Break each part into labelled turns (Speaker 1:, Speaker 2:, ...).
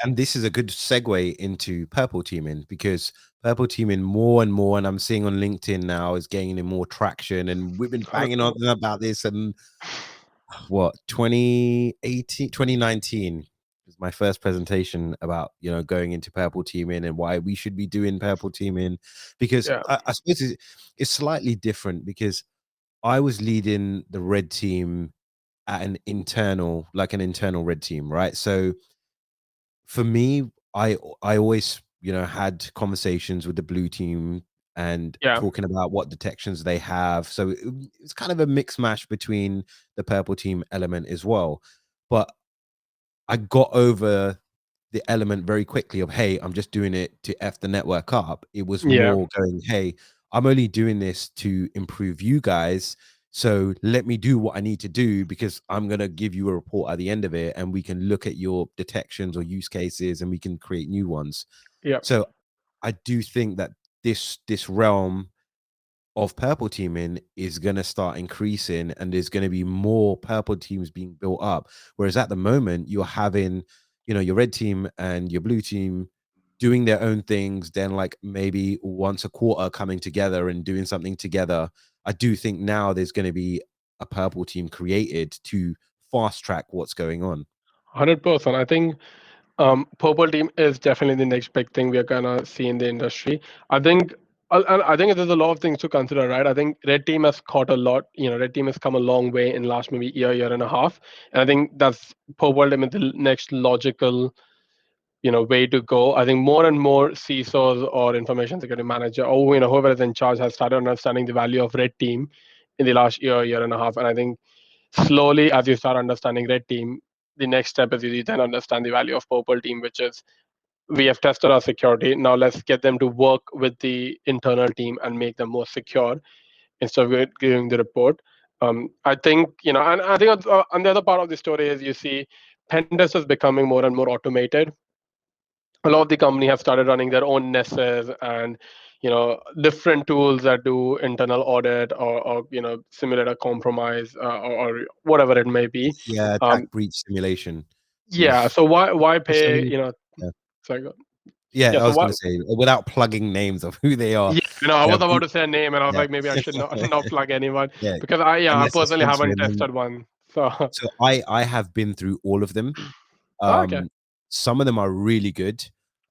Speaker 1: And this is a good segue into purple teaming, because purple teaming more and more, and I'm seeing on LinkedIn now, is gaining more traction. And we've been banging on
Speaker 2: 100%.
Speaker 1: about this. And what, 2018, 2019 was my first presentation about, going into purple teaming and why we should be doing purple teaming. Because
Speaker 2: Yeah.
Speaker 1: I suppose it's slightly different, because I was leading the red team at an internal red team, right? So for me, I always, had conversations with the blue team and
Speaker 2: Yeah.
Speaker 1: talking about what detections they have. So it's kind of a mix mash between the purple team element as well. But I got over the element very quickly of, hey, I'm just doing it to F the network up. It was
Speaker 2: Yeah.
Speaker 1: more going, hey, I'm only doing this to improve you guys. So let me do what I need to do, because I'm going to give you a report at the end of it, and we can look at your detections or use cases and we can create new ones.
Speaker 2: Yeah.
Speaker 1: So I do think that this realm of purple teaming is going to start increasing, and there's going to be more purple teams being built up. Whereas at the moment, you're having, your red team and your blue team doing their own things, then like maybe once a quarter coming together and doing something together. I do think now there's going to be a purple team created to fast track what's going on.
Speaker 2: 100%. I think purple team is definitely the next big thing we are gonna see in the industry. I think, and I think there's a lot of things to consider, right? I think red team has caught a lot. Red team has come a long way in last maybe year and a half, and I think that's purple team is the next logical way to go. I think more and more CISOs or information security manager, or whoever is in charge, has started understanding the value of red team in the last year and a half. And I think slowly, as you start understanding red team, the next step is you then understand the value of purple team, which is we have tested our security. Now let's get them to work with the internal team and make them more secure instead of giving the report. I think, and I think on the other part of the story is you see pen testers becoming more and more automated. A lot of the company have started running their own nesses and different tools that do internal audit or simulate a compromise or whatever it may be.
Speaker 1: Yeah, attack
Speaker 2: um,
Speaker 1: breach simulation
Speaker 2: yeah,
Speaker 1: is
Speaker 2: so why
Speaker 1: so
Speaker 2: pay
Speaker 1: many. Yeah.
Speaker 2: sorry,
Speaker 1: Yeah,
Speaker 2: yeah,
Speaker 1: I
Speaker 2: so
Speaker 1: was
Speaker 2: why
Speaker 1: going to say, without plugging names of who they are.
Speaker 2: yeah, I
Speaker 1: Yeah,
Speaker 2: was about to say a name and I was
Speaker 1: yeah,
Speaker 2: like, maybe I should not not plug anyone
Speaker 1: yeah.
Speaker 2: because I
Speaker 1: Unless you're
Speaker 2: personally haven't
Speaker 1: sponsoring them.
Speaker 2: tested one. So
Speaker 1: So I have been through all of them.
Speaker 2: okay.
Speaker 1: Um, some of them are really good.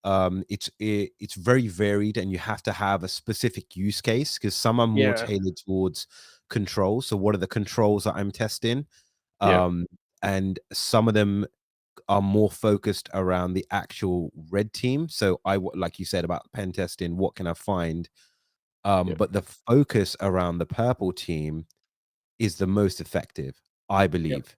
Speaker 1: It's very varied, and you have to have a specific use case, because some are more
Speaker 2: Yeah.
Speaker 1: tailored towards control. So what are the controls that I'm testing?
Speaker 2: Yeah.
Speaker 1: Um, and some of them are more focused around the actual red team. So like you said about pen testing, what can I find?
Speaker 2: Yeah.
Speaker 1: But the focus around the purple team is the most effective, I
Speaker 2: Yeah.
Speaker 1: believe.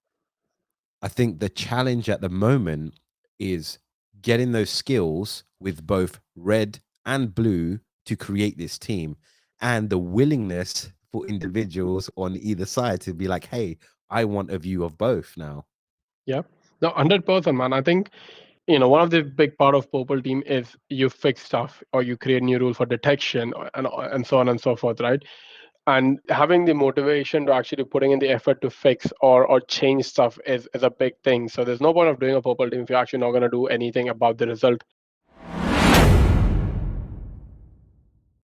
Speaker 1: I think the challenge at the moment is getting those skills with both red and blue to create this team, and the willingness for individuals on either side to be like, hey, I want a view of both now.
Speaker 2: Yeah. No, 100%, man. I think one of the big part of purple team is you fix stuff or you create new rule for detection and so on and so forth, right? And having the motivation to actually putting in the effort to fix or change stuff is a big thing. So there's no point of doing a purple team if you're actually not going to do anything about the result